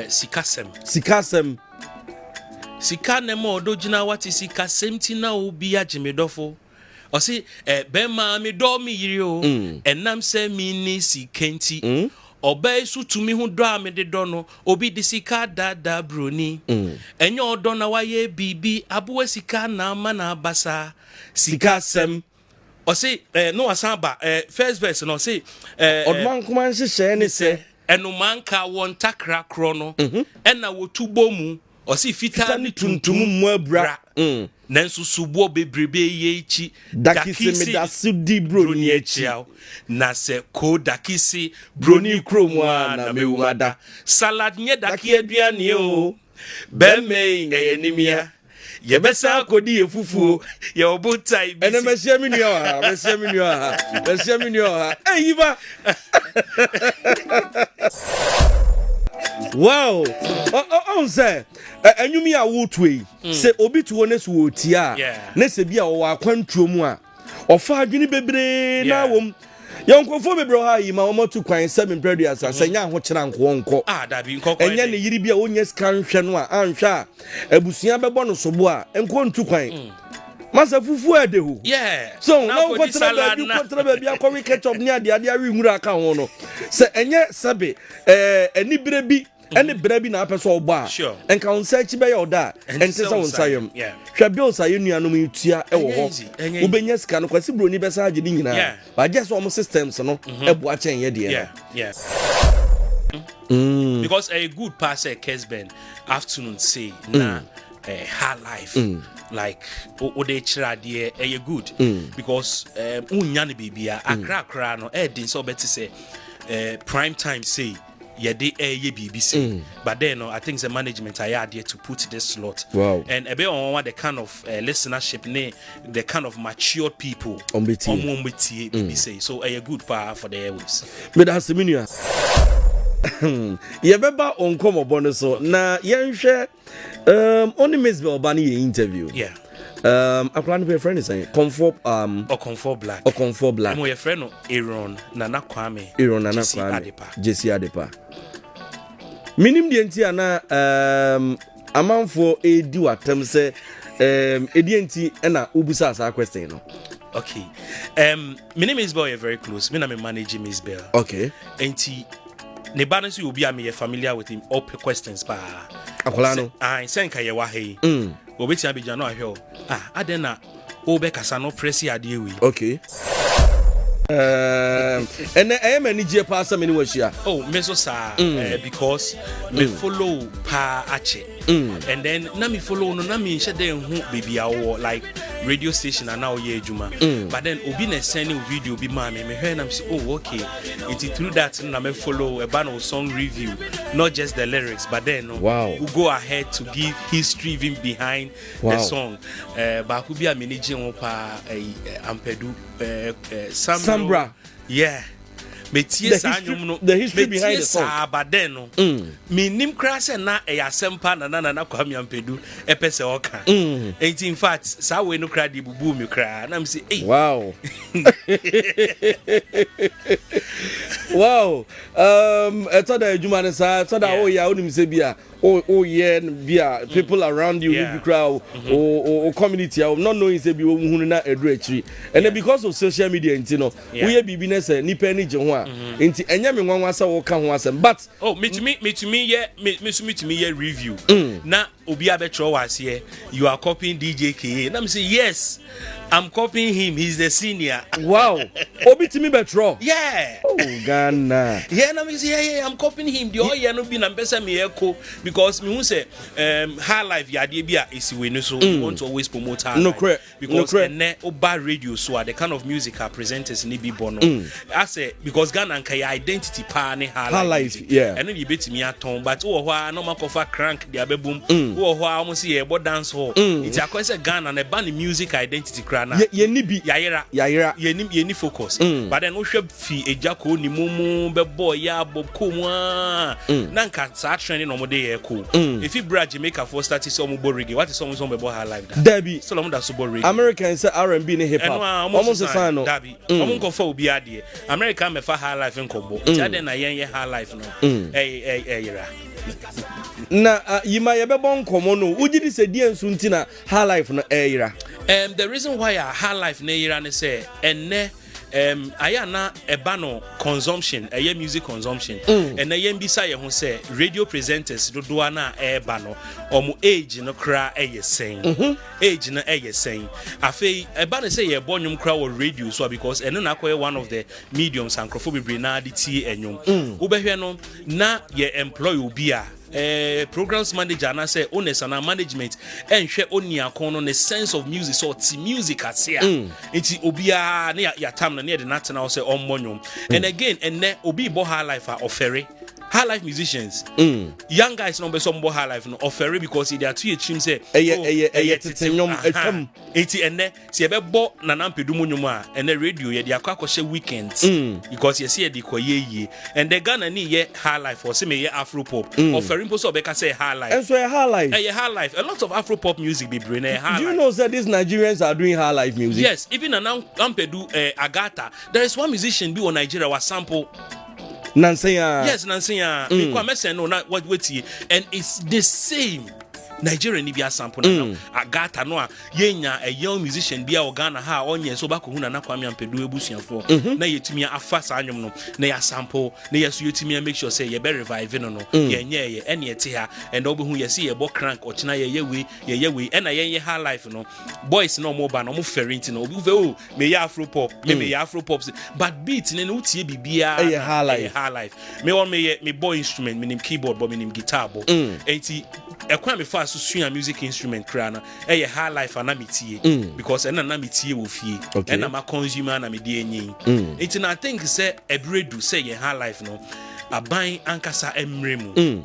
sikasem sika nemo do jina wati sikasem ti na obi agimedofo o si be ma me do mi yiri o enam se mi ni sikenti Obe su tumi hu do amede do no obi di sika dada broni enye odo na waye bibi abuwe sika na ama na abasa sikasem o say no asamba first verse no say odman kuma nhye ne se enumanka won takra kro no ena wotubo mu o say fita ni tuntum mu abra nanso subo bebrebe ye echi dakisi da sudi broni echi na se ko dakisi broni kromu na mewada salad nye daki aduane o be me enimia ye besa kodi efufuo ye obutai bi ene mesia minio ha eyiba wow on say anyumi a wotwe se obi to ne so otia ne se bia wo akwantuo mu a ofa adwene bebre na wom yankofo bebre ha yi ma wo matu kwan se mempredi asase nya ho kira nko da bi nkoko enya ne yiri bia wonya scan hwe no a anhwe a abusua bebo no sobo a enko ntu kwan masa fufu adehu so na ko tra ba bia ko we ketchup ni ade awi nwura aka ho no se enye sebe ani brebi ene brebi na apeso ogbo a enka on search be yoda ente se on sayem hwa bills aye nuanom yutua e wo ho ubenya sika no kwasi broni be sa age ni nyina ba je so om systems no ebo a chen ye de because a good passer Kesben afternoon say na high life like o de chira de e good because unya ne bibia akra no e din so beti say prime time say ye de ye BBC but then no, I think the management are there to put this slot and ebe on the kind of listenership ne the kind of mature people on BBC so a good power for the airwaves me da seminua ye beba on komo bonus so na yenhwe only Miss Belbani interview a plan for friend is saying comfort black mo your friend no Aaron Nana Kwame Jesse Adepa minim de nti ana amanfo edi watem se edi nti na obusa asa question no okay my name is Boy very close me na me manage Miss Bell okay nti ne balance you be am familiar with him all questions pa akola no I senka ye wa he obeti abija no ahwe adena obe kasa no press ade wi okay and I am any J pass many was here. Oh, meso sa because me follow pa ache and then na me follow no na me share dem hu baby awo like radio station and now ye juma but then obi na send video bi ma me hear na say oh okay it through that na me follow a band song review not just the lyrics but then we go ahead to give history even behind the song ba ku bi a manage won pa ampedu Sambra metie sa anyum no the history behind the song but then no me nim kra se na e yasempa na kwame ampedu epese oka in fact sa we no kra di bubu me kra na me say hey wow wow eto da adwuma ne sa eto da o ya onim se bia oh yeah bia people around you who crowd or community not knowing say bi wo hunu na edu akiri and because of social media ntino we ye business ni pani je ho a nti enya me nwanwa sa wo ka ho asem but me to me ye review na obi abetro was here you are copying Djka na me say yes I'm copying him he's the senior wow obi to me betro oh Ghana na me say yeah I'm copying him the oye no bi na pesa me echo because me who say high life ya de bia esi we no so we want to always promote high life because ene oba radio so are the kind of music our presenters ni bi bono I say because Ghana nka ya identity pa ne high life and no be betimi aton but wo ho no makofa crank dia bebum wo ho almost say e dance hall it akwese Ghana na ban music identity krana ye ni bi yayera ye ni focus but then wo hwe fi Djka ni mumu be boy ya bob ko mu na nka sa trend no mo de cool. If you bra Jamaica for starting some reggae, what is some about her life? Debbie, so long that super reggae. Americans say R&B and hip hop. Almost a sign no. Debbie, I'm go for be idea. America me for her life in Kobo. It's then na yen her life no. Hey, na yima yebebon komo no ugidi se die nsu ntina high life no era. The reason why a high life na era ne say enne ayana ebano consumption music consumption and ayem bisa ye ho say radio presenters do na ebano omo age no kra sen age no sen afei ebano say ye bonyum kra wo radio so because eno na akoye one of the mediums and crofobibri na de tie enyum ubehwe no na ye employ obi a programs manager na say owners and management enhwe oniakon no the sense of music so ti music asia enti obia na ya tam na de nat na say ommonyom and again enne obi bo high life offery high life musicians young guys no be some high life no offery because they are too chim say tetenyom atwam enti enne se be bo na nampedu munyom a enne radio ye de akwa weekends because you see the koye and the Ghana ni ye high life or say me ye afro pop offering so be ka say high life and so a high life high life a lot of afro pop music be bring high life. Do you know that these Nigerians are doing high life music? Yes, even now Ampedu Agata there is one musician be on Nigeria was sample Nansenya. Yes, Nansenya. Because I say no, not what and it's the same. Nigerian ni bia sample na Agata no a yenya a young musician bia Ghana ha onye so ba ko hu na Kwame Ampedu ebusuafo na yetumi afa sa anyom no na ya sample na yeso yetumi make sure say ye be revive no yenye ye ene ete ha and obehu ye see ye bo crank ochina ye we and na ye high life no boys no mo ba no mo ferenti no obi ve me ya afro pop me ya afro pop but beat ne no tie bibia high life me on me boy instrument me nim keyboard but me nim guitar bo enti ekwa me fa so music instrument krana high life ana metie because ena na metie wo fie ena ma consumer na me die enyin it na think say ebredu say ye high life no aban ankasa emremu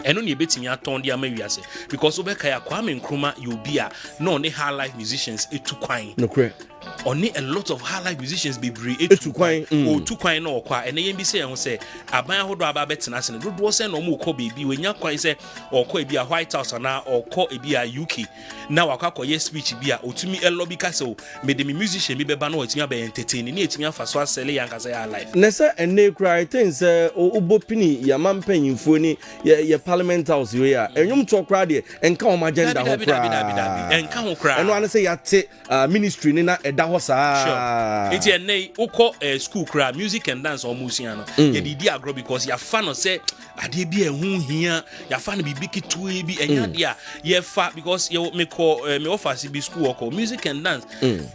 eno ne betimi aton dia mawiase because obeka ya Kwame Nkrumah you be a no ne high life musicians etukwan no kre only a lot of high life musicians be brave etukwan o tukwan no kwa ene yem bi say ho say aban hodo aba betena se no do say no mu ko baby we nya kwan say okọ ebi a White House na okọ ebi a UK na wakakọ ye speech bi a otumi lobby ka say me de musician bi beba na otumi aba entertain ni etumi afa so asele yanka say high life na say ene cry things obopini ya mampanyimfo ni ye parliament house we a enyum to kra de enka o agenda ho kra enka ho kra eno an say ya te ministry ni na eda ho sa sure enti ene ukọ school kra music and dance omusia no ye didi agro because ya fa no say ade bi ehun hia ya fa no bibi kitu bi enya de a ye fa because ye me offer bi school or music and dance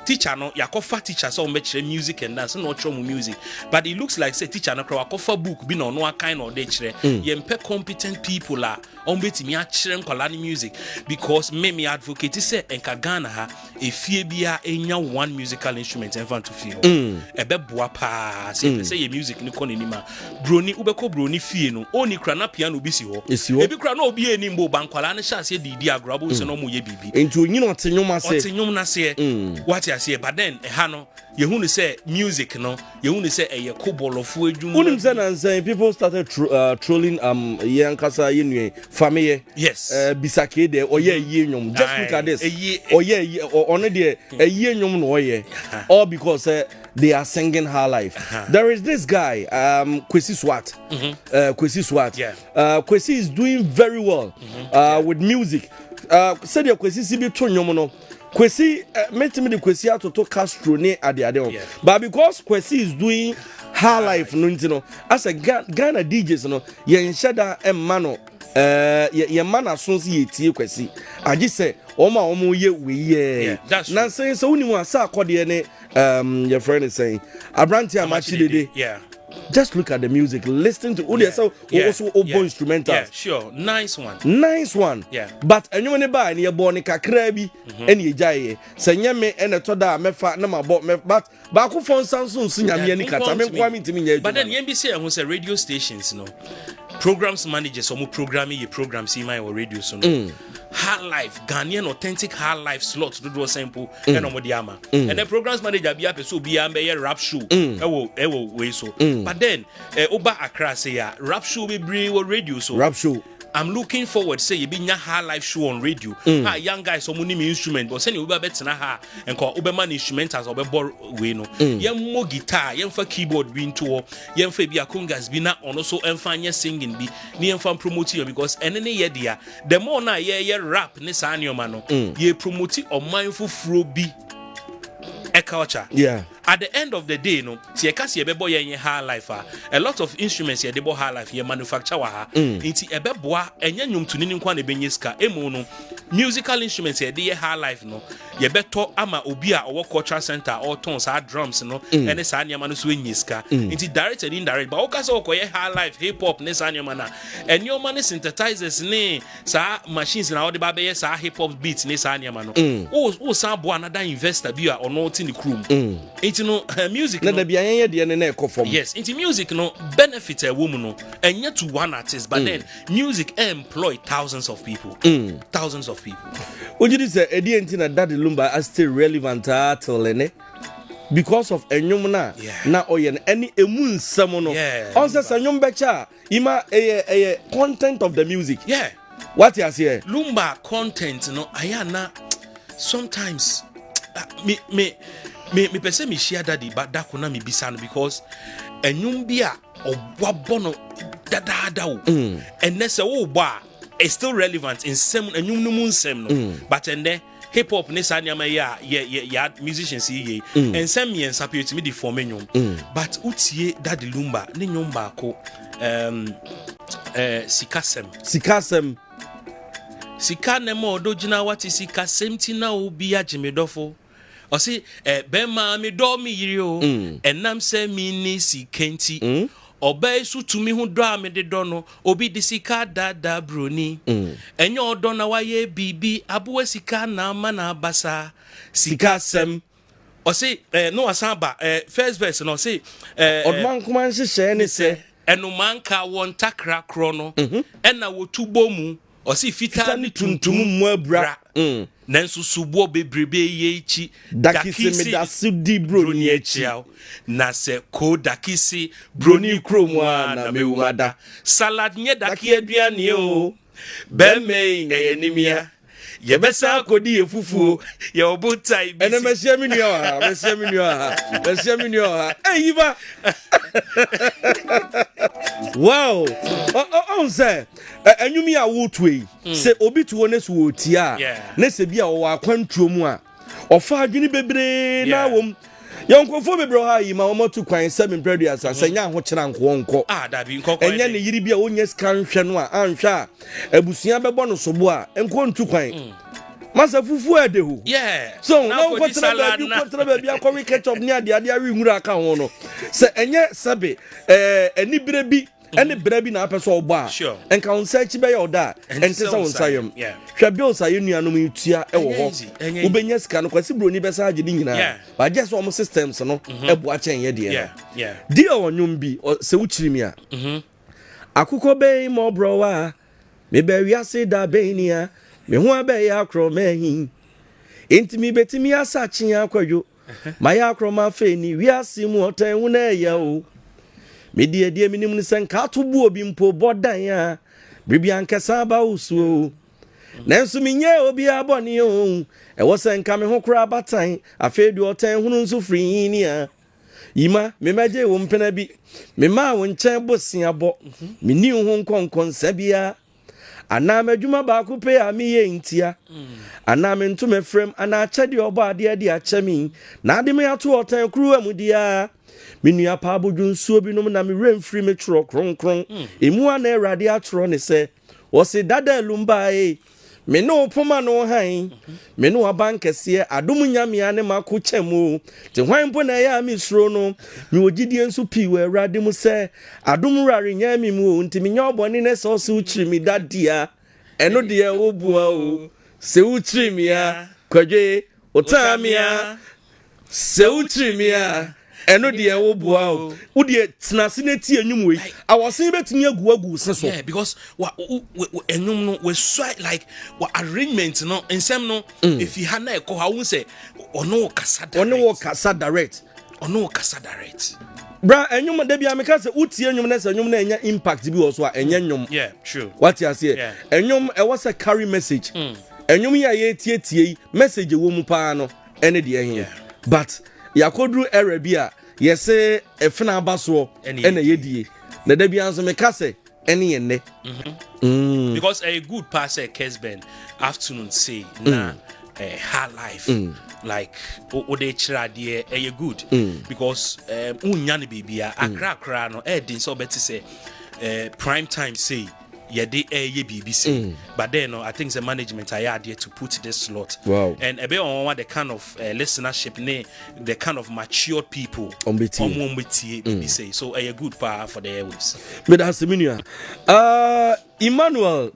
teacher no yakofa teacher so me kire music and dance no tro mu music but it looks like say teacher no kra wakofa book bi no no kind of de kire ye mpe competent people a on betimi a kire nkwala ni music because me advocate say enka Ghana ha efie bia enya one musical instrument en fan to feel ebe boa pa say ye music ni koni ni ma broni ubeko broni fie no oni kra na piano bi si ho ebi kra na obi eni mbo bankwala na sha se didi agrabo se no mo ye bibi enti onyina otenyom ase otenyom na se what you say but then ha no ye hu ni say music no ye hu ni say eye kobolofo adwum unim say na say people started trolling ye ankasa ye nue family yes bisake de oye ye nyom just look at this oye on the ye nyom no oye all because they are singing high life. There is this guy Kwesi Swat Kwesi Swat Kwesi is doing very well with music said your Kwesi sibi to nyom no Kwesi met me the Kwesi to Castro ne ade but because Kwesi is doing high life no ntino as a Ghana DJs no ye nshada emma ye mana sonsi ye tie Kwesi agi say omo ye we ye na say so unimu asa akode ne your friend is saying Abranti Amachidede just look at the music listen to also obo instrumental sure nice one but enyo ne ba ne ye bo ne kakra bi ene ye jaye se nyame ene to da mefa na mabo but ba ko fon sanso nsu nyame ani kata me kwa mi ntimi nya but then ye be say say radio stations no programs managers or programming your programs in my radio so no high life Ghanaian authentic high life slots do sample and omodiama and the programs manager be so be rap show we so but then oba Accra say rap show be bring radio so rap show I'm looking forward say you be nya high life show on radio. Young guys so many instrument but send you be better na ha and call Uberman instrumentals or be we no. Yem mo guitar, yem for keyboard be into yem for be a congas be na on also enfanya singing be ni enfan promote you because any year dia the more na ye rap ne sa mano ye promote or mindful fro be a culture. Yeah. At the end of the day, no, see a kasi ebe boy yenye high life. A lot of instruments ye debo high life ye manufacture wa. Inti ebe boa enye nyum tunini nkwa ne benyeska emo no musical instruments ye de high life no ye beto ama obi a owo cultural center or tons our drums no ene sa nyama no so enyeska. Inti direct and indirect but okasa okoye high life hip hop ne sa nyama na enyoma ne synthesizers ne sa machines na odi ba be sa hip hop beats ne sa nyama no o sa bo another investor bi a ono tin the crew. Into no music no yes into music no benefit a woman no and yet to one artist but then music employ thousands of people would you say Eddie and Daddy Lumba are still relevant till because of enyumna na oyen any emun samono also sanyum becha ima a content of the music what you say Lumba content no ayana sometimes me pese me share daddy but that kuna me bisa no because enyum bia obono dada wo and nese wo ba is still relevant in sem enyum no mun sem no but and then hip hop ne sa nyama ya musicians ye and sem me ensapio me di form enyum but utie daddy Lumba ne nyum ba ko sikasem sika ne mo do gina wati sikasem ti na obi agimedofo o si be ma me do mi yiri o enam se mi ni sikenti obey su tumi hu do am de do no obi di sika dada broni enye odo na waye bibi abuwa sika na ma na basa sikasem o si no asaba first verse no si odman kuma nhye ne se enumanka won takra kro no ena wotubo mu o si fita ni tuntum mu abra nanso subo bebrebe ye echi dakisi me da sudi broni echi na se ko dakisi broni kromwa na mewada salad nye daki aduane o be me enimia ye besa kodi efufuo ye obutai bi ene mesia minio ha eyiba wow on say enyumi a wotwe se obi tuwo ne so otia ne se bia wo akwantuo mu a ofa adwini bebre na wom yankofo bebre ha yi ma wo matu kwan se mempreduas asanya ho kira nko da bi nkoko enya ne yiri bia wonya scan hwe no a anhwe a abusua bebo no sobo a enko ntu kwan masa fufu edehu so na wo kwatra ba bia kwa ketchup ni ade awi nwura aka ho no se enye sebe enibire bi ene brebi na apeso ogbo a enka on search be yoda ente se won sayem hwa bi on sayem nuanom yutua e wo ho ubenya sika no kwasi broni be sa age ni nyina ba je so om systems no ebo a chen ye de di onwum bi se wuchirimi a akukọ be mo bro wa me be wiase da be nia me ho abe ya akro mahin intimi betimi asachi akwadwo maya akro ma fe ni wiase mu otan hu na ya o medie minim ni senka to bu obi mpo bodan a bibia ankasa ba usuo nanso minye obi abone o e wo senka me ho kura batan afedu otan hunu nso firi ni a yima me maje wo mpena bi me ma wo nchen bosia bo meni ho nkonkon sabia ana madwuma ba ku pe a me ye ntia ana me nto me frem ana achade obo ade ade achami na ade me ato otan kuru amudia minua pa bodwu nsuo bi nom na me remfri me tro kronkron emu ana erade atro ne se wo se dada Lumba me no poma no han me no abankese adom nyamea ne mako chemu te hwan mpo na ya mi suro no me ogidie nso pi we erade mu se adom rare nyami mu nti me nya obone ne so so uchiri mi dadia eno de wo bua o se uchiri mi a kwadwe otamia se uchiri mi a eno de wo bua o wo de tenase na ti enyum we awosen betini agu seso because enyum no we so like what arrangement no ensem no if you had na ekọ ha won say ono kasa direct ono kasa direct. Bra enyum de bia meka se utie enyum na se enyum na enya impact bi wo so a enya enyum. Yeah, true. What you say? Enyum e was a carry message. Enyum ya ye tie message wo mu pa no ene de ehia. But yakodru era bia ye say efina abaso ene ye die. Na da bia nso meka se ene enne. Because a good passer Kesben afternoon say na hard life. Like they try there a good because unyani bibia akra no din so better say prime time say yeah they ye BBC but then I think the management are there to put this slot. Wow. And a bit on the kind of listenership the kind of matured people on BBC so a good power for the airwaves. But that's Emmanuel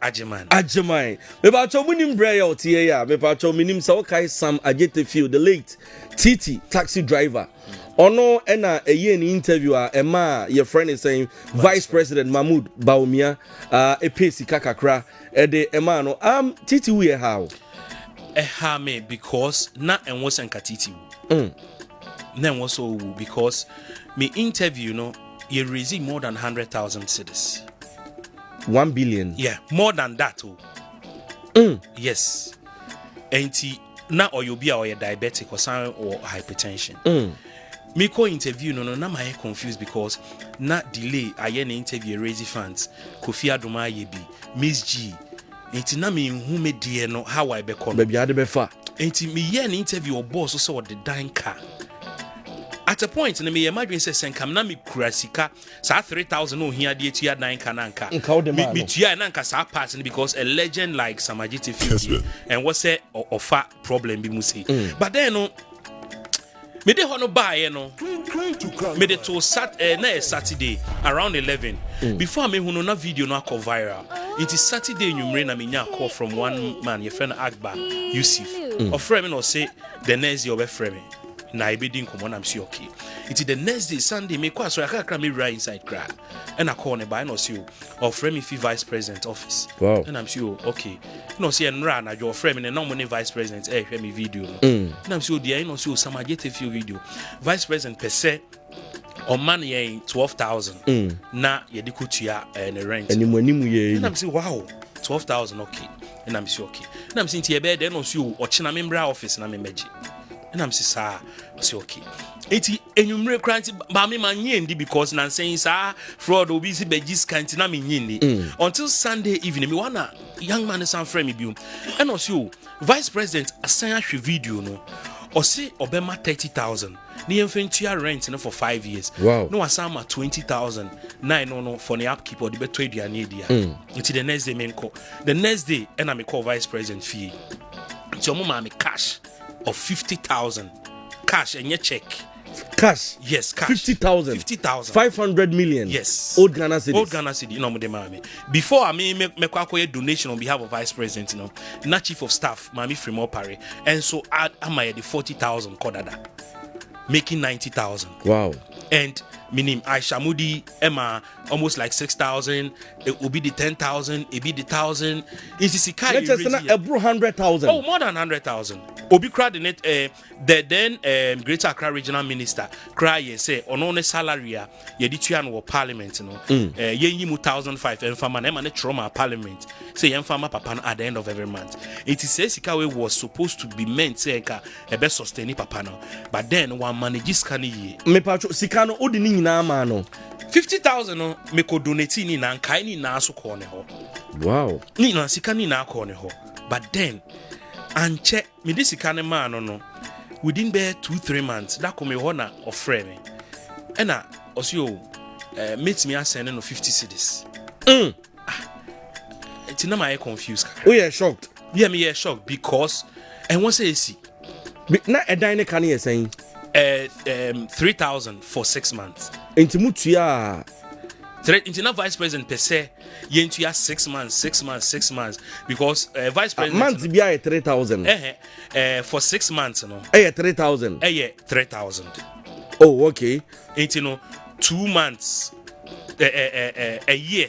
Ajemai. Me ba cho munim breya otie ya. Me ba cho minim sa okay Sam Ajetefield, the late TT taxi driver. Ono ena eye ni interviewer ema your friend is saying Vice President Mahmoud Bawumia epesi kakakra de ema no TT we how? Ha me because na enwo senka TT. Na enwo so because me interview no you raise more than 100,000 cedis. 1 billion. Yeah, more than that. Yes. And now or you be or you're diabetic or some or hypertension. Me ko interview no na my confused because na delay I any interview raise funds. Kofi Adoma ye bi Miss G. Enti na me hu me die no how I be come. Baby ade be fa. Enti me ye an interview or boss so the Djka. At a point in me imagine say senkam na me kura sika sa 3,000 no here dey to ya Djka nanka me tua nanka sa pass because a legend like Samajiti Fuji and what say offer problem bi mu say but then no me dey hono buy no me dey to na Saturday around 11 before me hu no na video no akọ viral it is Saturday nyumre na me nya call from one man your friend Agba Yusuf of friend me no say the next year be friend me na I be din come I'm see okay. It's the next day Sunday me kwa so I can't me right inside cry. And I call ne by no see or friend me fi vice president office. Wow. And I'm sure okay. No see and run na your friend me no money vice president hear me video. And I'm sure there no see some get a few video. Vice president per se on man ye 12,000. Na ye di kutua and rent. And I'm see wow 12,000 okay. And I'm see okay. And I'm saying tie be there no see o china member office na me meji. And I'm say sir okay. Eti enyumre kranti ba me man yendi because nan saying sir fraud obi si begis kanti na me yendi until Sunday evening me wanna young man is friend me bi and also vice president asan ahwe video no or say obema 30,000 ni enfentua rent no for 5 years. Wow. No asama 20,000 no for the upkeep or the beto aduane dia until the next day me call the next day and I me call vice president fee until mo ma me cash of 50,000 cash and your check. Cash? Yes, cash. 50,000. 50,000. 500 million. Yes. Old Ghana cedis. Old Ghana cedi. You know, before I make a donation on behalf of Vice President, you know, not Chief of Staff, Mami Fremo Pare, and so I'm at the 40,000 kodada, making 90,000. Wow. And minim Aisha Mudi Emma almost like 6,000. It will be the 10,000. It be the 1,000. It's the Sikai. Let's say a 100,000. Oh, more than 100,000. Obi crowd in it. The then Greater Accra Regional Minister cry say on salary ye di tuan wo Parliament no. Ye yimu 1,500 and farmer na trauma Parliament. Say yan farmer papa at the end of every month. It is say Sikawe was supposed to be meant say ka e be sustain papa no. But then one manages can ye. Me pacho Sikano odi ni nyina ma no. 50,000 no me ko donate ni na nkai ni na so ko ne ho. Wow. Ni na sika ni na ko ne ho. But then and check me this kind man no within be 2-3 months that come ho na ofre me and na osio meet me asend no 50 cedis it's na my confused oh yeah shocked me shocked because and one say see na e dan ne kan ye saying 3,000 for 6 months intimutua Internal Vice President per se, you into 6 months because Vice President months be 3,000. For 6 months, no. 3,000. 3,000. Oh, okay. Into 2 months, a year,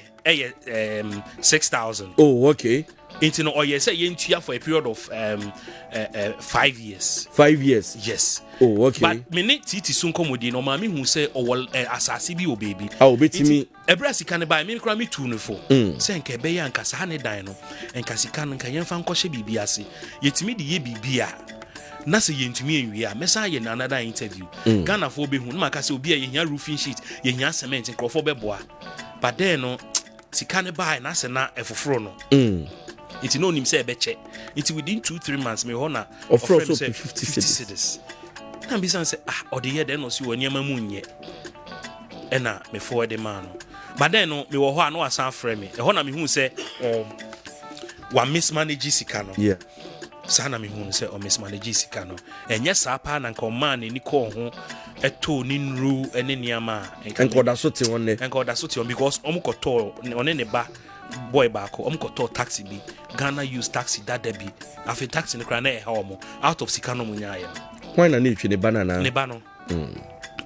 6,000. Oh, okay. Into no or yes say yentua for a period of 5 years. 5 years. Yes. Oh, okay. But me ne titi sun komodi no mami hu say o asase bi o baby. Ah, obetimi. Ebra sika ne buy me kra me tu no fo. Say nka be ya nka sa ne dan no. Nka sika no nka yemfa nkɔhye bibi ase. Yetimi de ye bibi a. Na se yentumi enwi a mesa ye na another interview. Ghana for be hu na maka se obi a ye hia roofing sheet, ye hia cement nkrofo be boa. But then no sika ne buy na se na efoforo no. It no nim say e be che. It within 2-3 months me ho na offer so 50 cedis. Na be say or the year then no see woni amamu nye. E na me forward the man. But then no me wo ho na wasan frame me. E ho na me hu say wa mismanage sika no. Yeah. Sana me hu say o mismanage sika no. Enye sa pa na nka o man ni ko ho eto ni nru ene niama enko da so te won ne. Enko da so te on because omukoto one ne ba boy back omukoto taxi bi Ghana use taxi that debi afi taxi ne kra na e ha omo out of sika no munya ye. Why na ne twi ne banana? Ne ba no.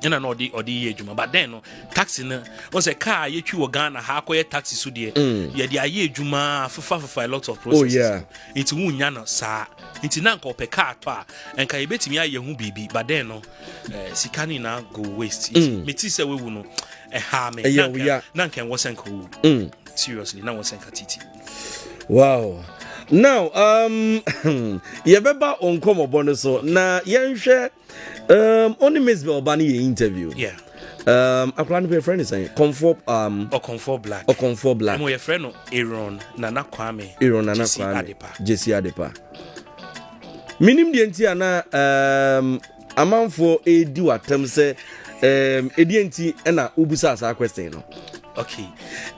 Ena no odi ye adwuma but then no taxi no won say car ye twi wo Ghana ha akoye taxi so de ye de aye adwuma fufa a lot of processes. Oh yeah. It wunya no sa it na nka ope car to a enka ye betimi aye hu bibi but then no sika ni na go waste. Me ti say we wu no ha me na nka wo senka wu. Seriously na wo senka titi. Wow. Now ye beba on come obono so na yenhwe only Miss Belbani interview. Yeah. Akran be friend is saying comfort comfort black. Or comfort black. Mo your friend no Aaron Nana Kwame. Jesse Adepa. Minim de enti ana amanfo edi watem se edi enti na obusa asa question no. Okay.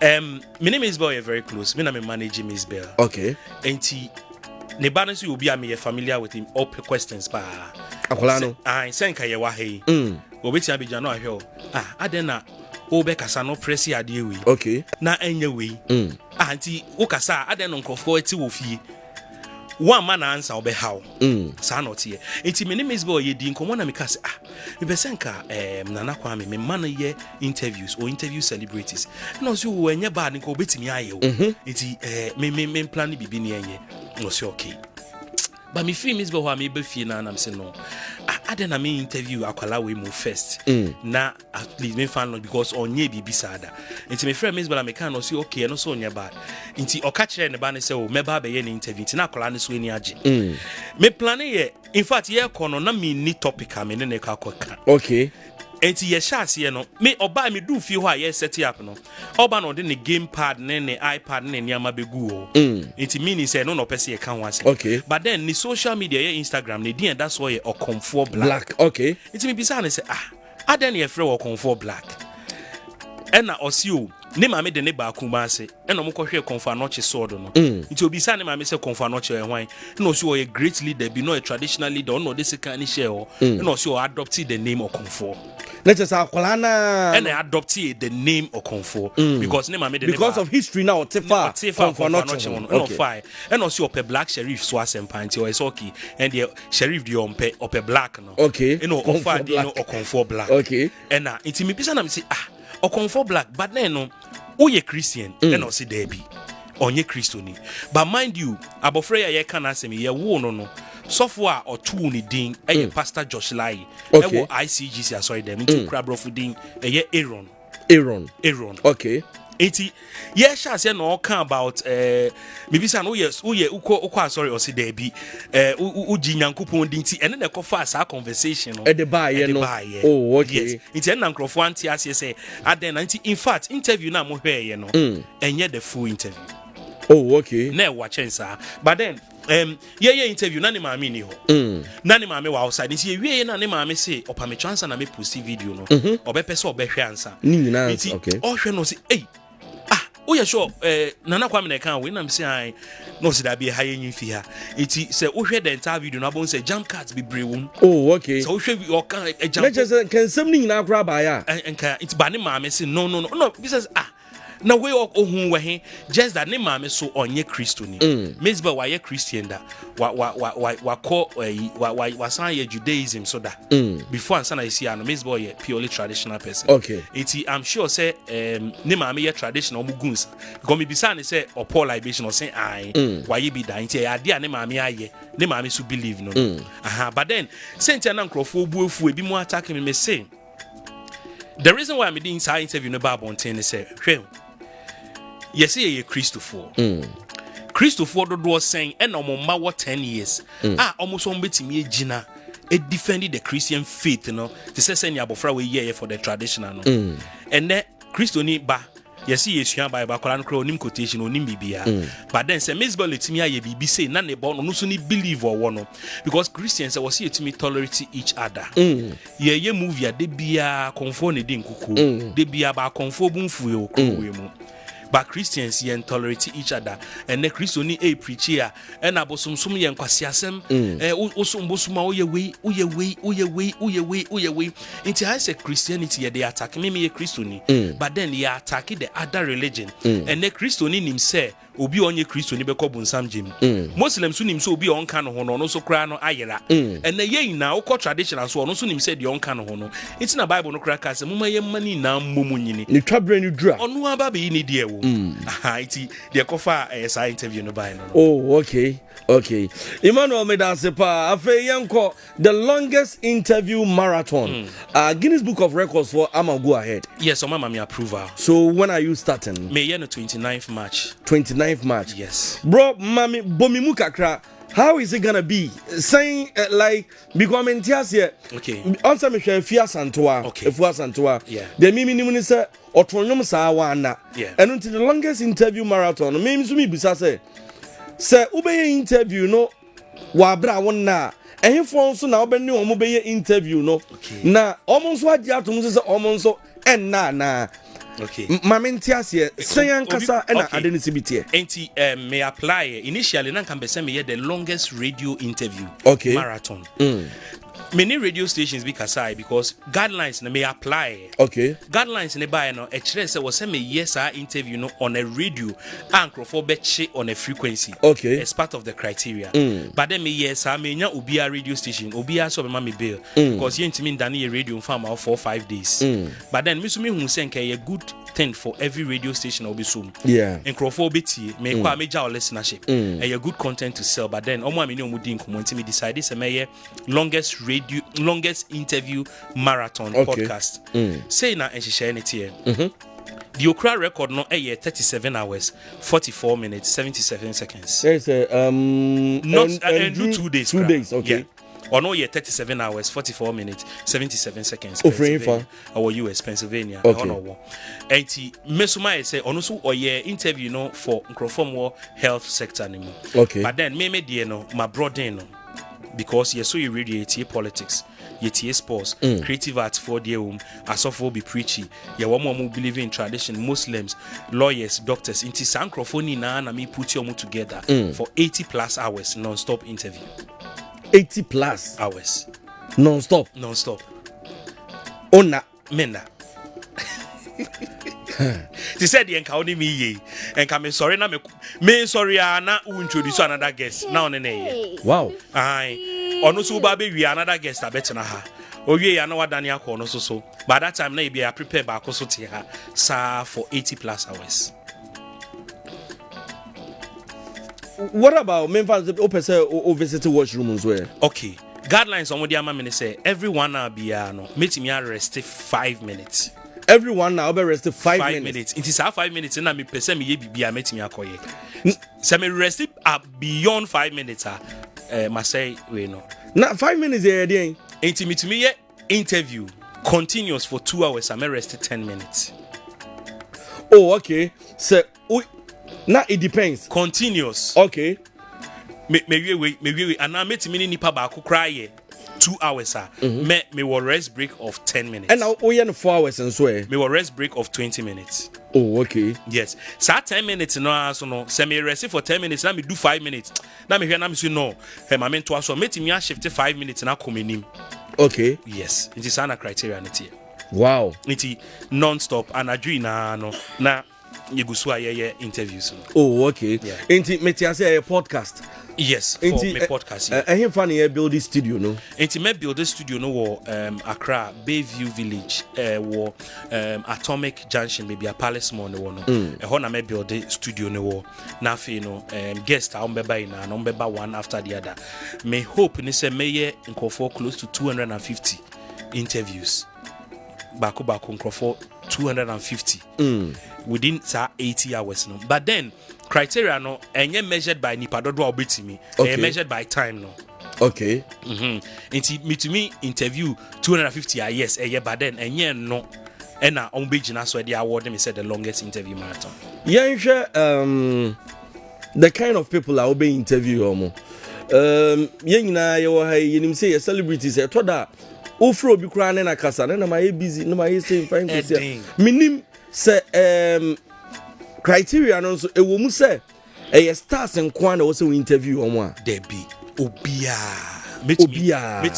My name is Bell, you're very close. Me na me manage Miss Bell. Okay. Enti ne balance you be am familiar with him all questions pa. Akola no. Senka ye wa hey. Obeti abija no ahwe. Adena o be kasa no press ade we. Okay. Na enye we. Anti o kasa adena nkofo eti wo fie. One man answer obe how. Sa not here. Enti me name is Bell ye di nkomo na me kasa me be senka Nana Kwame me man ye interviews or interview celebrities. No so wenye bad nko obetimi aye o. Enti me plan bibi ne enye. No so okay. But me feel Miss Bell me be fie na am say no. I didn't me interview akwala we move first. Na at least me fan no because onye bibi sada. Enti me friend Miss Bell me kan no say okay no so onye bad. Enti oka kire ne ba ne say o me ba be ye ne interview. Enti na akwala ne so ani age. Me plan ye in fact ye kono na me ni topic am ne ka akoka. Okay. Enti ye sha ase no me oba me do fie ho a ye set up no. Oba no de ne gamepad ne iPad ne niama begu o. Enti meaning say no person ye kan ho ase. Okay. But then ni social media ye Instagram ne din that's why ye comfort black. Okay. Enti me bisa ne say aden ye frɛ wo comfort black. Ena osio ne maame de ne ba kuma ase ena mo kɔhwɛ comfort anoche sword no. Enti obisa ne maame say comfort anoche ye hwan. Na osio ye great leader be no a traditional leader no de sika ni share o. Na osio adopted the name of comfort. Let's just akwala na and I adopted the name of comfort because name made because of history now Tifa no fine and also up a black sheriff so as empanti or is okay and the sheriff the up a black no okay you know comfort black okay and now it's me person am say or comfort black but then no who ye Christian and also there be onye Christian but mind you abofre ye can asem ye wo no software or two ni ding Pastor Josh Lai okay ICGC sorry them into crabrofu ding Aaron okay enti ye sha say no kan about maybe say no yes uko sorry or say there be uji nyankopon ding ti ene na kofa asa conversation no the buy no oh okay yes enti na nkrofo anti ase say aden na enti in fact interview na mo hwe ye no enye the full interview oh okay na wa chance but then yeah interview na ne maame ni ho na ne maame wa outside nti wie na ne maame say opame chance na me post video no obepese obehwe ansa ni nyina okay ohwe no say oh yeah sure Nana Kwame na kan we na me say no see that be high yin fi ha iti say ohwe the entire video na bon say jam cards be brewum oh okay so ohwe o kan jam let's just can some ni nyina kra ba ya enka iti ba ne maame say no because na way of ohun we just that ne maame so onye Christo ni mesba wa ye Christian da wa call wa san ye Judaism so da before ansa na isi ano mesba ye purely traditional person. Okay, I'm sure say ne maame ye traditional mu guns because me bisa ne say or Paul libation or say ai why ye be da nti ade a ne maame aye ne maame so believe no but then sent na nkrofo buefu ebi mu attack me say the reason why I'm doing this interview no Bible on ten say yes ye Christopher Christopher do saying and ma what 10 years almost on betimi agina it defended the Christian faith to say send abofra we here for the traditional and then Christo ni ba yes ye Bible koran kro onim quotation onim bibia but then say Miss Bolletimi aye bibi say na ne bo no so ni believe or one because Christians say was here to me tolerate each other ye movie de bia konfo ne din kuku de bia ba konfo bunfu e okwe mu but Christians yen tolerate each other and the Christo ni preach here and abosomsom yen kwase asem osombosoma oye we into I say Christianity they attack me Christo ni but then they attack the other religion and the Christo ni nim say obi onye Christo ni beko bunsam jim Muslims so nim so obi on kan ho no so kra no ayera and the ye na wo traditional so no so nim say the on kan ho no it's na Bible no kra ka say muma ye mani na mmomonyini ni twabre ni dura Onua ba be ni de wo iti de kofa sa interview no by no. Oh, okay. Emmanuel Medasepa afe yanko the longest interview marathon Guinness Book of Records for I'ma go ahead. Yes, mama me approval. So when are you starting? May no 29th March. 29th March. Yes. Bro, mami bomi mukakra. How is it gonna be? Saying like because I'm here. Okay. Also me share Fia Santoa. Okay. Fia Santoa. Yeah. The mimi ni say otonwom sa wana. Yeah. And until the longest interview marathon, me so me bisa say ubeye interview no wa bra won na ehifo nso na obeni omo beye interview no na omo nso agi atom say omo nso na okay mamenti ase sayan kasa na ade ne sibitie enti may apply initially na kan be say me the longest radio interview marathon many radio stations be kasai because guidelines na may apply guidelines ne buy no e kire say was me yes our interview no on a radio anchor for betche on a frequency as part of the criteria but then me yes I me nya obi a radio station obi a so be ma me bill because you ntimi ndane a radio farm out 4-5 days but then me so me hu say nke a good thing for every radio station obi so nkrofo betie me kwa meja listenership a good content to sell but then omo ameni omo din komo ntimi decide say me longest interview marathon podcast say na enhihye ne tie the okra record no 37 hours 44 minutes 77 seconds it's not and do 2 days okay or no 37 hours 44 minutes 77 seconds our US Pennsylvania and mesuma say ono so oye interview no for nkrofom health sector anymore but then me die no my brother no because you radio politics you sports creative arts for the asofo be preachy you want believe in tradition Muslims lawyers doctors into sankrofoni na me put you together for 80+ hours non-stop interview 80+ hours non-stop ona mena she said the encounter me ye and come sorry na me sorry na introduce another guest now on wow ono so ba be wi another guest abetena ha owie ya na wadane akọ no so by that time na e be prepare ba akọ so te ha sa for 80+ hours. What about members open say o visit washrooms where okay guidelines on what the amamene say everyone na bia no metimi arrest 5 minutes. Everyone now be rest 5 minutes. It is 5 minutes na me pese me ye bibia metimi akoye. Se me rest beyond 5 minutes ma say we no. Na 5 minutes e dey. Intimate me interview continuous for 2 hours. I may rest 10 minutes. Oh, okay. So now it depends. Continuous. Okay. Me and I met me nipa ba ko cry 2 hours me will rest break of 10 minutes. And now we 4 hours and so me will rest break of 20 minutes. Oh, okay. Yes. So 10 minutes no so no. Se me rest for 10 minutes, na me do 5 minutes. Na me hear na me say no. He ma me to so met me shift 5 minutes na come nim. Okay. Yes. It is an criteria niti. Wow. Niti non-stop and adwi na no. Na you go so interviews. Oh, okay. Yeah. Ain't me say a podcast. Yes, for my podcast. Yeah. Funny build this studio, no? Ain't me build this studio no Accra, Bayview Village, Atomic Junction, maybe a Palace Mall no no. Hona me build the studio no. Na fe no guest I umbeba ina and umbeba one after the other. May hope ni say me for close to 250 interviews. Bako for 250 within 80 hours no. But then criteria no enye measured by nipa dodo obetimi. Measured by time no. Okay. Into me interview 250 yes but then enye no ena on beji na so dey award me said the longest interview marathon. Yeah, the kind of people I will be interview omo. Yengina ye nim say celebrities e to da ofro bi kura na kasa na my busy na my say fine question. Minim say criteria no so e wo mu say e stars nko na wo say interview omo a debi obia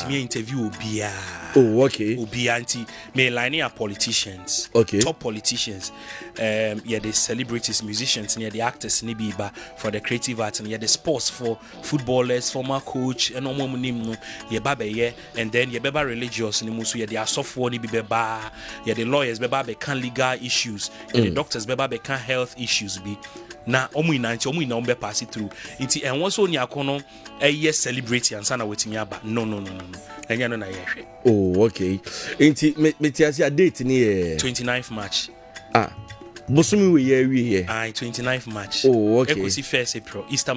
me interview obia. Oh, okay. Obia anti me line are politicians. Okay. Top politicians. Yeah, the celebrities, musicians, near the actors, nibiba for the creative arts, and yeah, the sports for footballers, former coach, and no more name no. Yeah, baba yeah, and then yeah, beba religious ni musu yeah, they are software ni beba. Yeah, the lawyers beba be can legal issues. Yeah, the doctors beba be can health issues be. Na omu ina ombe pass it through. Inti and once on yakono yes celebrity and sana wetimi aba. No. Enya no na yehwe. Oh, okay. Inti metiasi a date ni 29th March. Bosumi we ye. 29th March. Oh, okay. Ekosi 1st April, Easter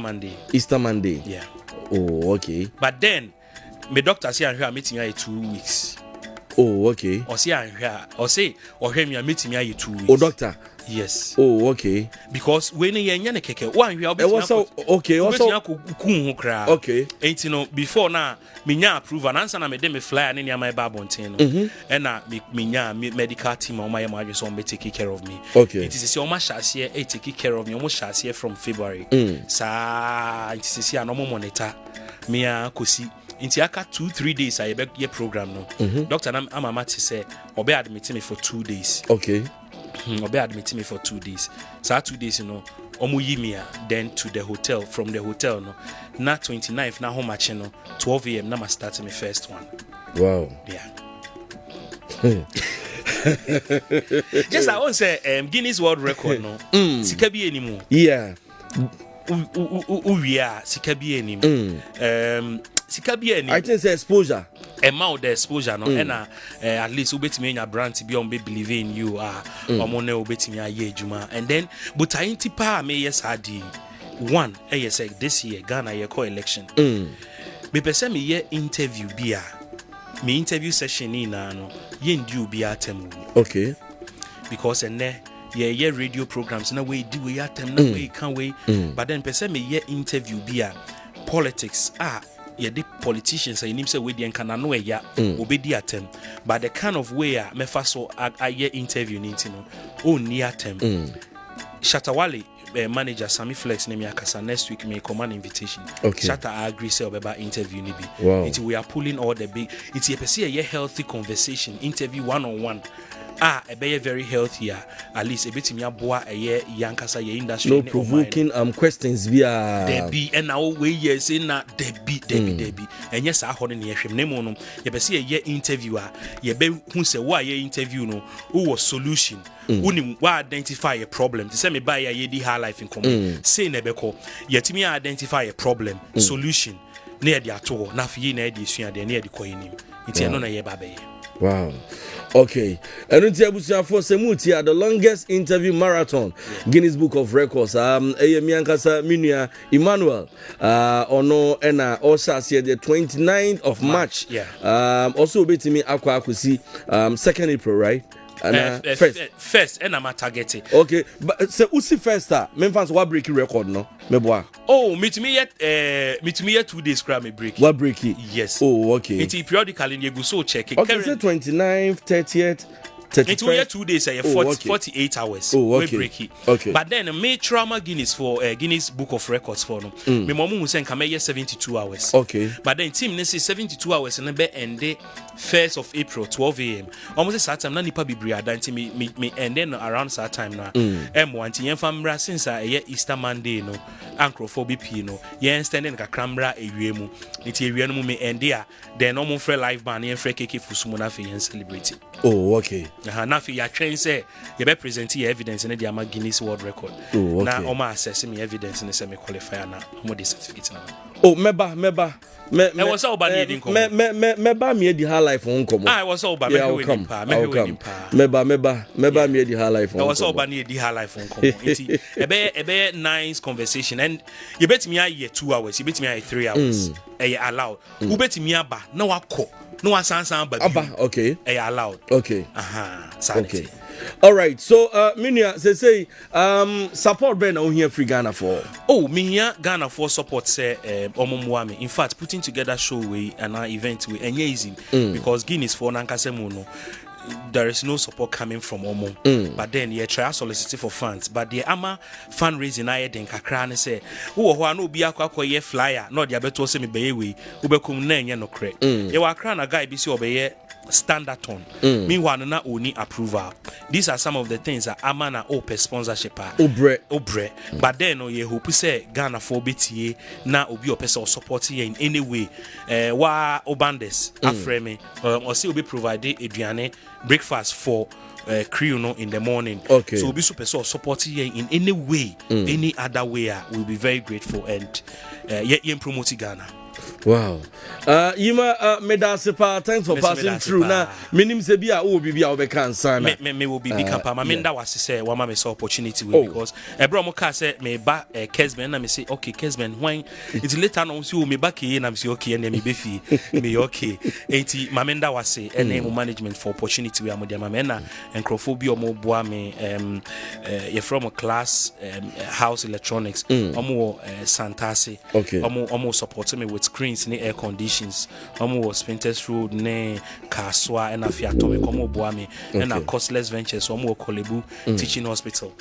Monday. Yeah. Oh, okay. But then my doctor say I'm here meeting you 2 weeks. Oh, okay. Or say I'm here. Or say me meeting you 2 weeks. Oh, doctor. Yes. Oh, okay. Because when you nyane keke one we also okay. Also okay. And you know before now me nya approve and answer na me dem fly and near my babontin no. And na me nya medical team on my marriage so be taking care of me. Okay. It is say almost shas here taking care of me almost shas here from February. Sa it is say no monitor me a kosi inti aka 2-3 days I be your program no. Doctor am amati say obe admit me for 2 days. Okay. Obe admit me for 2 days. So 2 days, you know, omu yimia then to the hotel. From the hotel, no, na 29th, na home match, 12 a.m. na ma start my first one. Wow. Yeah. Just I won't say Guinness World Record, no. Sikabi anymore. Yeah. Sikabi anymore. Sikabi I think it's exposure. Amount the exposure no and at least ubetimi nya brand be on be believe in you omo na ubetimi aye adwuma and then but I pa me yes adi one yes this year Ghana ye call election me pese me ye interview bia me interview session ni na no ye ndi obi atem okay because ye radio programs na we di we atem na we can we but then pese me ye interview bia politics yeah, the politicians I him say we the can no ya obedi atem but the kind of way me fa so I hear interview ni no o ni atem Shatawale manager Sammy Flex name yakasa next week me command invitation. Okay. Shatta I agree say obeba interview ni bi. Wow. We are pulling all the big it's a person a healthy conversation interview one-on-one. A be very healthy at least a bit me aboa yankasa ye industry no provoking questions via there be and now we yes in na there be and yes I hold in here name no ye be say ye interviewer ye be hu say why ye interview no who was solution who identify a problem to say me buy ye di high life in common say na be ko ye timi identify a problem solution na dey ato na fi na dey sua dey na dey koyinim nti no na ye ba be. Wow. Okay. And for Semutia, the longest interview marathon, Guinness Book of Records. Miankasa Minia Emmanuel. Ono ena also say the 29th of March. Yeah. Also be to me Aqua Akusi 2nd April, right? First and I'm targeted. Okay, but so usi first Memphis what break record no meboa. Oh, meet me yet 2 days grab me break. What break it? Yes. Oh, okay. It's periodically you go so check it. Okay, say 29th, 30th, It will get 2 days, 48 hours. Oh, okay. We break it. Okay. But then me trauma Guinness for Guinness Book of Records for no. Me momu who saying come 72 hours. Okay. But then team say 72 hours and be end 1st of April 12 a.m. Almost that time na nipa bibria danti me and then around that time na M1 yen famra since Easter Monday no ancrophobia p no yen standing ka kramra ewiemu nti ewienu me end there then no free live band yen free keke fusumo na fe yen celebrate. Oh, okay. Na fe ya train say you be present your evidence in the ama Guinness World Record. Oh, okay. Na oma assess me evidence in say me qualify na mo the certificate na. Oh, meba. Me was all bad in come. Meba me di life on come. I was all bad me winning pa. Meba me di life on. I was all bad di life on come. Enti ebe nice conversation and you bet me a 2 hours, you bet me a 3 hours. Allowed. You bet me aba na wako. No one sansan aba. Okay. Allowed. Okay. Sanity. Okay. All right. So Minia say support Ben on here free Ghana for. Oh, me here Ghana for support say omomwame. In fact, putting together show way and our event way and easy because Guinness for nankasemu no. There is no support coming from Omo. But then you try solicit for funds. But the ama fundraising I den kakra ne say, "Who no be akwa ye flyer, not the beto se me be we, ubekum na enye no kre." E wa kra na guy bi se obeye standard ton. Meanwhile na oni approval. These are some of the things that ama na open sponsorship obre. But then no ye hope say Ghana for betie na obi opese support ye in any way. Wa obandes afreme or say obi provide aduane breakfast for crew no in the morning. Okay. So we super support here in any way, any other way. We'll be very grateful and promote Ghana. Wow. Yima Medasepa, thanks for passing through. Now, minim sebia o bibia obekan sana. Me will be campa. My menda was say wama me saw opportunity because bro mo ka say me ba Kesben na me say okay Kesben when it's later on so me back here na me say okay and me be fi me okay. Enti my menda was say name management for opportunity we am dey my mena encrophobia mo boa me you from a class house electronics omo Santase. Okay. Omo support me with screens ni air conditions was Spinters Road ne Kaswa and Afiatome komo boame and a costless ventures Kolebu teaching hospital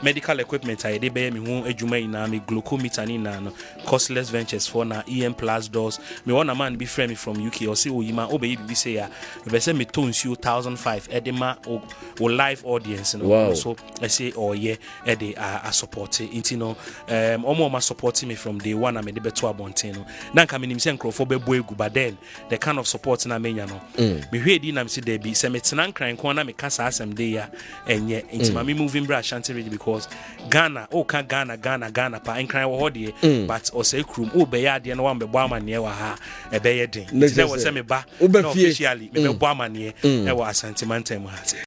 medical equipment I dey be me hu adwuma ina me glucometer ni na no costless ventures for na EM plus doors me one man be friend me from UK or say oyima obeyi bi say ya be say me tons you 1005 edema o live audience no wow. So I say e dey a support intino omo ma support me from day one me dey beto abonten no na nka menim se nkrofo bebo egu but then the kind of support na menya no me hwe di na me se dey bi se metena nkran ko na me kasa asem dey ya enye intima me moving bra Ashanti region because Ghana ka Ghana pa nkran wo hode but o say krum o be ya de no wan be bo amane wa ha e be ye den nti na wo se me ba officially me be bo amane e wo Ashanti mantam ha